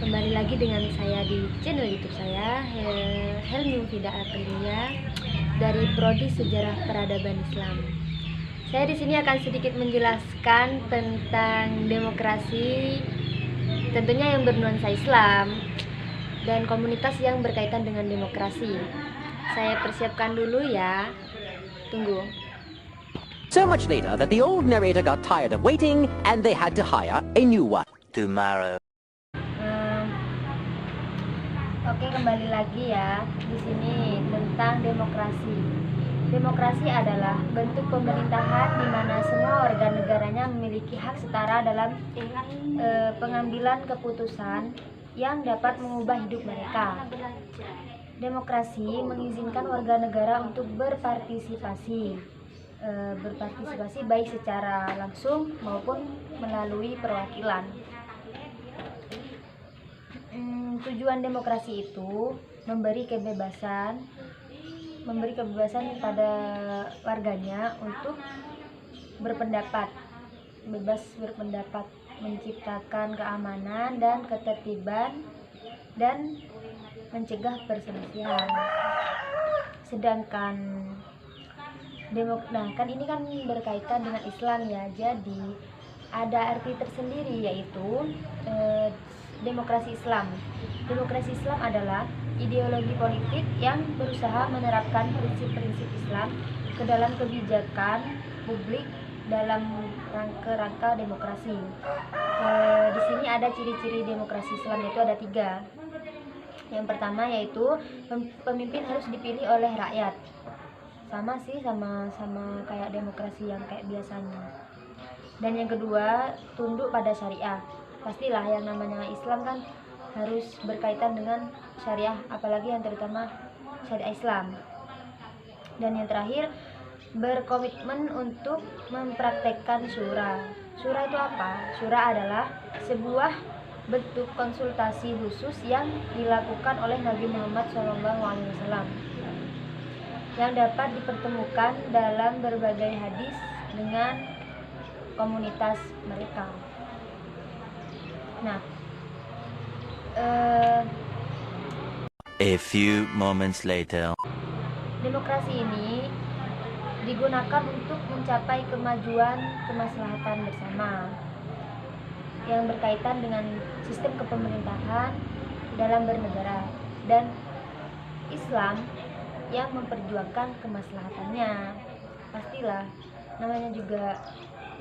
Kembali lagi dengan saya di channel YouTube saya, Helmi Fida Aprilia dari Prodi Sejarah Peradaban Islam. Saya di sini akan sedikit menjelaskan tentang demokrasi, tentunya yang bernuansa Islam dan komunitas yang berkaitan dengan demokrasi. Saya persiapkan dulu ya. Tunggu. So much later that the old narrator got tired of waiting and they had to hire a new one. Tomorrow. Oke, kembali lagi ya di sini tentang demokrasi. Demokrasi adalah bentuk pemerintahan di mana semua warga negaranya memiliki hak setara dalam pengambilan keputusan yang dapat mengubah hidup mereka. Demokrasi mengizinkan warga negara untuk berpartisipasi baik secara langsung maupun melalui perwakilan. Tujuan demokrasi itu memberi kebebasan pada warganya untuk berpendapat, bebas berpendapat, menciptakan keamanan dan ketertiban dan mencegah perselisihan. Sedangkan kan ini kan berkaitan dengan Islam ya, jadi ada arti tersendiri yaitu demokrasi Islam. Demokrasi Islam adalah ideologi politik yang berusaha menerapkan prinsip-prinsip Islam ke dalam kebijakan publik dalam rangka demokrasi. Di sini ada ciri-ciri demokrasi Islam, yaitu ada 3. Yang pertama yaitu pemimpin harus dipilih oleh rakyat. Sama kayak demokrasi yang kayak biasanya. Dan yang kedua, tunduk pada syariah. Pastilah yang namanya Islam kan harus berkaitan dengan syariah, apalagi yang terutama syariah Islam. Dan yang terakhir, berkomitmen untuk mempraktekkan syura. Syura itu apa? Syura adalah sebuah bentuk konsultasi khusus yang dilakukan oleh Nabi Muhammad SAW yang dapat dipertemukan dalam berbagai hadis dengan komunitas mereka. Nah, A few moments later. Demokrasi ini digunakan untuk mencapai kemajuan kemaslahatan bersama yang berkaitan dengan sistem kepemerintahan dalam bernegara, dan Islam yang memperjuangkan kemaslahatannya. Pastilah, namanya juga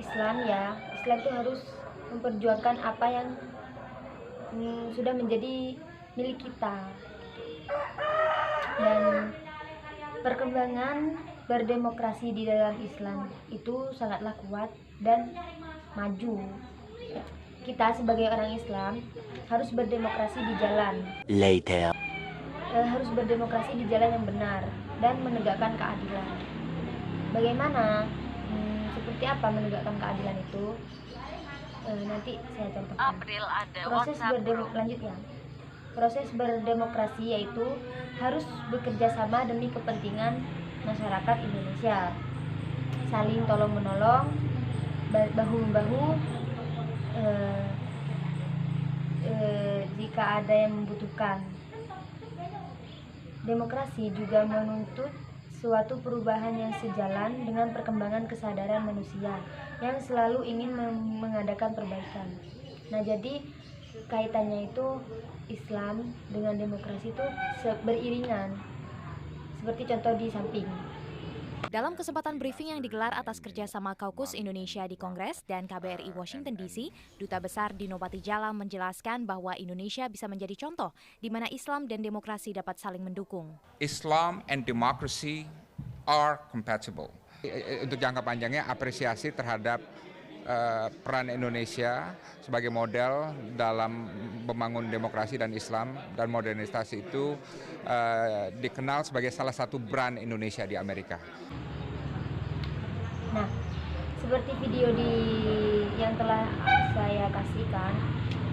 Islam ya. Islam itu harus memperjuangkan apa yang sudah menjadi milik kita. Dan perkembangan berdemokrasi di dalam Islam itu sangatlah kuat dan maju. Kita sebagai orang Islam harus berdemokrasi di jalan. Later. Harus berdemokrasi di jalan yang benar dan menegakkan keadilan. Bagaimana? Seperti apa menegakkan keadilan itu? Nanti saya contohkan. Proses berdemokrasi yaitu harus bekerja sama demi kepentingan masyarakat Indonesia, saling tolong menolong, bahu membahu jika ada yang membutuhkan. Demokrasi juga menuntut suatu perubahan yang sejalan dengan perkembangan kesadaran manusia yang selalu ingin mengadakan perbaikan. Nah, jadi kaitannya itu Islam dengan demokrasi itu beriringan, seperti contoh di samping. Dalam kesempatan briefing yang digelar atas kerjasama Kaukus Indonesia di Kongres dan KBRI Washington DC, Duta Besar Dino Patijala menjelaskan bahwa Indonesia bisa menjadi contoh di mana Islam dan demokrasi dapat saling mendukung. Islam and democracy are compatible. Untuk jangka panjangnya, apresiasi terhadap peran Indonesia sebagai model dalam membangun demokrasi dan Islam dan modernisasi itu dikenal sebagai salah satu brand Indonesia di Amerika. Nah, seperti video yang telah saya kasihkan,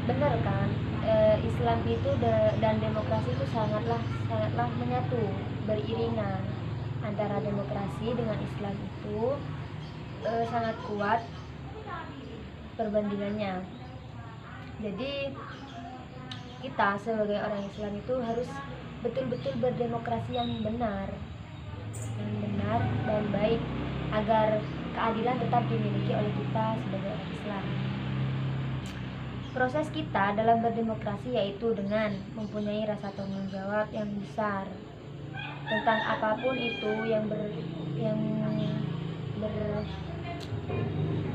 benar kan? Islam itu dan demokrasi itu sangatlah menyatu, beriringan. Antara demokrasi dengan Islam itu sangat kuat perbandingannya. Jadi kita sebagai orang Islam itu harus betul-betul berdemokrasi yang benar dan baik, agar keadilan tetap dimiliki oleh kita sebagai orang Islam. Proses kita dalam berdemokrasi yaitu dengan mempunyai rasa tanggung jawab yang besar tentang apapun itu yang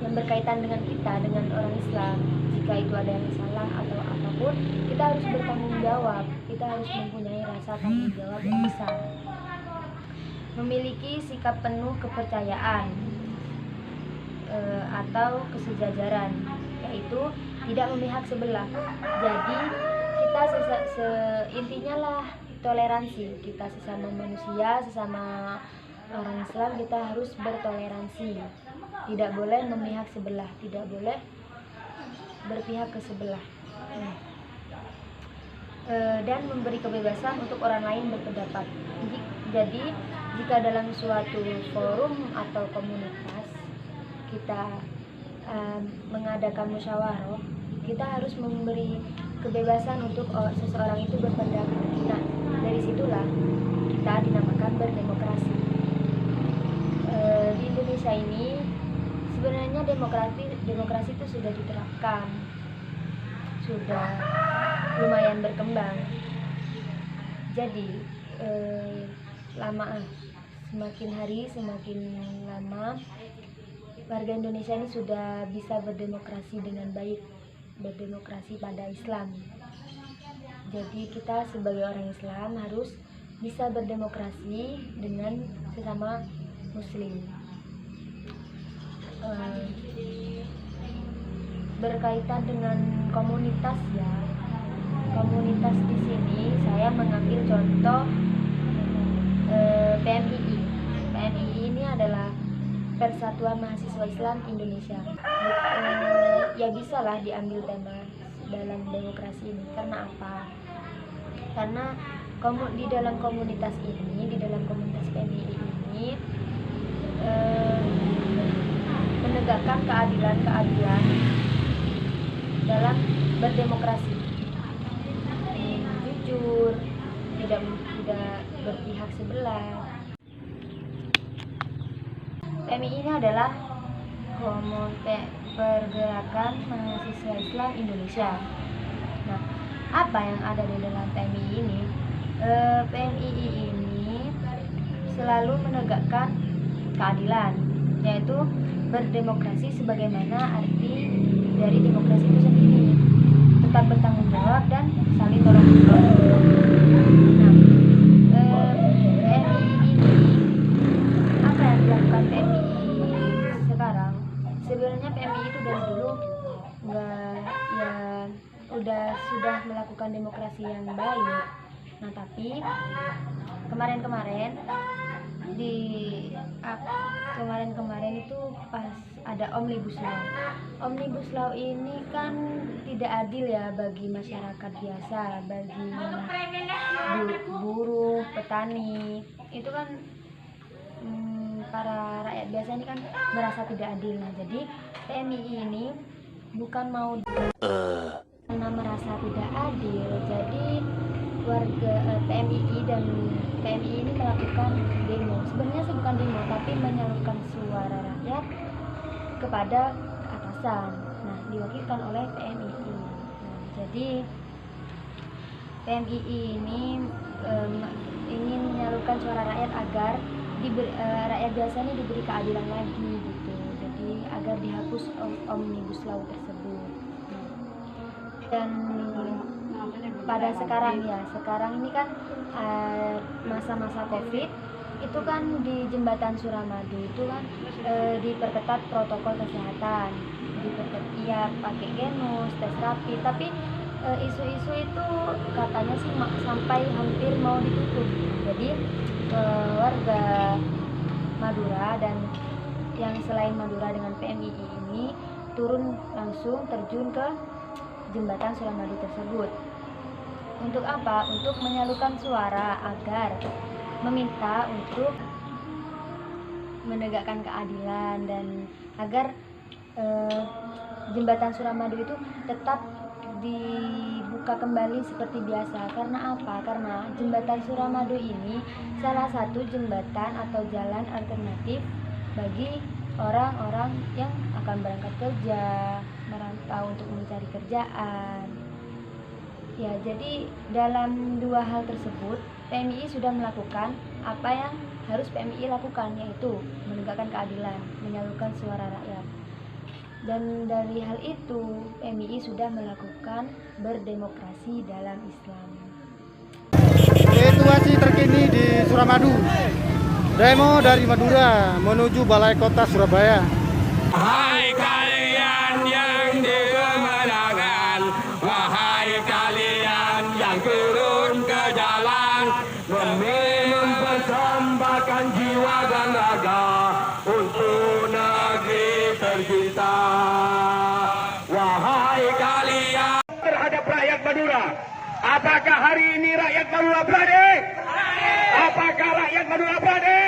berkaitan dengan kita, dengan orang Islam. Jika itu ada yang salah atau apapun, kita harus bertanggung jawab. Kita harus mempunyai rasa tanggung jawab yang besar. Memiliki sikap penuh kepercayaan atau kesejajaran, yaitu tidak memihak sebelah. Jadi kita intinya lah toleransi. Kita sesama manusia, sesama orang Islam, kita harus bertoleransi. Tidak boleh memihak sebelah, tidak boleh berpihak ke sebelah. Dan memberi kebebasan untuk orang lain berpendapat. Jadi jika dalam suatu forum atau komunitas kita mengadakan musyawarah, kita harus memberi kebebasan untuk seseorang itu berpendapat. Nah, dari situlah kita dinamakan berdemokrasi. Di Indonesia ini sebenarnya demokrasi itu sudah diterapkan, sudah lumayan berkembang. Jadi semakin hari semakin lama warga Indonesia ini sudah bisa berdemokrasi dengan baik, berdemokrasi pada Islam. Jadi kita sebagai orang Islam harus bisa berdemokrasi dengan sesama Muslim. Berkaitan dengan komunitas ya, komunitas di sini saya mengambil contoh PMII. PMII ini adalah Persatuan Mahasiswa Islam Indonesia. Ya bisalah diambil tema dalam demokrasi ini. Karena apa? Karena di dalam komunitas ini, di dalam komunitas PMII ini menegakkan keadilan dalam berdemokrasi, jujur, tidak berpihak sebelah. PMII ini adalah Pergerakan Mahasiswa Islam Indonesia. Nah, apa yang ada di dalam PMII ini? PMII ini selalu menegakkan keadilan, yaitu berdemokrasi sebagaimana arti dari demokrasi itu sendiri, tetap bertanggung jawab dan saling tolong menolong. Nah, PMII ini, apa yang dilakukan PMII sekarang? Sebenarnya PMII itu dari dulu sudah melakukan demokrasi yang baik. Nah, tapi kemarin itu pas ada Omnibus Law. Omnibus Law ini kan tidak adil ya bagi masyarakat biasa, bagi buruh, petani. Itu kan para rakyat biasa ini kan merasa tidak adil. Nah, jadi PMII ini bukan mau karena merasa tidak adil, jadi warga PMII dan PMII ini melakukan demo. Sebenarnya bukan demo, tapi menyalurkan suara rakyat kepada atasan. Nah, diwakilkan oleh PMII. Nah, jadi PMII ini ingin menyalurkan suara rakyat agar rakyat biasa ini diberi keadilan lagi gitu. Jadi agar dihapus Omnibus Law tersebut. Dan pada sekarang ini kan masa-masa COVID itu kan di jembatan Suramadu itu kan diperketat protokol kesehatan, pakai genus, tes rapi, tapi isu-isu itu katanya sih sampai hampir mau ditutup. Jadi warga Madura dan yang selain Madura dengan PMII ini turun langsung terjun ke jembatan Suramadu tersebut. Untuk apa? Untuk menyalurkan suara agar meminta untuk menegakkan keadilan dan agar jembatan Suramadu itu tetap dibuka dibuka kembali seperti biasa. Karena apa? Karena jembatan Suramadu ini salah satu jembatan atau jalan alternatif bagi orang-orang yang akan berangkat kerja, merantau untuk mencari kerjaan. Ya, jadi dalam dua hal tersebut PMII sudah melakukan apa yang harus PMII lakukan, yaitu menegakkan keadilan, menyalurkan suara rakyat. Dan dari hal itu PMII sudah melakukan berdemokrasi dalam Islam. Situasi terkini di Suramadu. Demo dari Madura menuju Balai Kota Surabaya. Wahai kalian yang di kemenangan, wahai kalian yang turun ke jalan demi mempersembahkan jiwa dan raga untuk negeri tercinta. Wahai kalian terhadap rakyat Madura, apakah hari ini rakyat Madura berani? Apakah rakyat Madura berani?